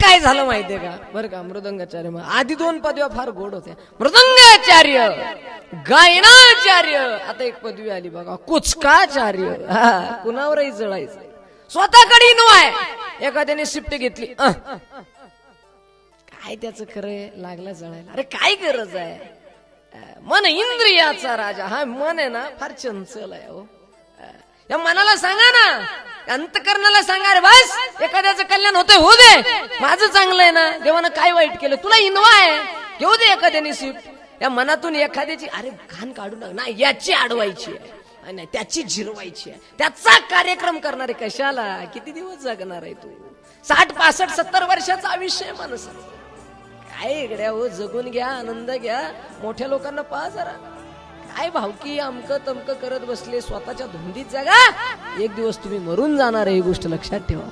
काय झालं माहितीये का, बरं का, मृदंगाचार्य आधी 2 पदव्या फार गोड होत्या, मृदंगाचार्य, गायनाचार्य, आता 1 पदवी आली बघा, कुचकाचार्य. कुणावरही जळायचं, स्वतःकडे नवाय. एखाद्याने शिफ्ट घेतली, काय त्याचं खरंय, लागला जळायला. अरे काय गरज आहे, मन इंद्रियाचा राजा. हा मन आहे ना फार चंचल आहे हो. या मनाला सांगा ना, अंतकरणाला सांगा, रे बस एखाद्याचं कल्याण होतंय, होऊ दे, माझं चांगलं आहे ना, देवानं काय वाईट केलं, तुला इनवा आहे, घेऊ दे एखाद्याने शिफ्ट. या मनातून एखाद्याची अरे घाण काढू नका ना, याची अडवायची आहे, नाही त्याची झिरवायची आहे, त्याचा कार्यक्रम करणारे कशाला, किती दिवस जगणार आहे तू, 60, 65, 70 वर्षाचं आयुष्य आहे माणसाचं. काय इकड्या हो, जगून घ्या, आनंद घ्या. मोठ्या लोकांना पहा जरा, काय भावकी अमकं तमकं करत बसले, स्वतःच्या धुंदीत जगा. एक दिवस तुम्ही मरून जाणार आहे, ही गोष्ट लक्षात ठेवा.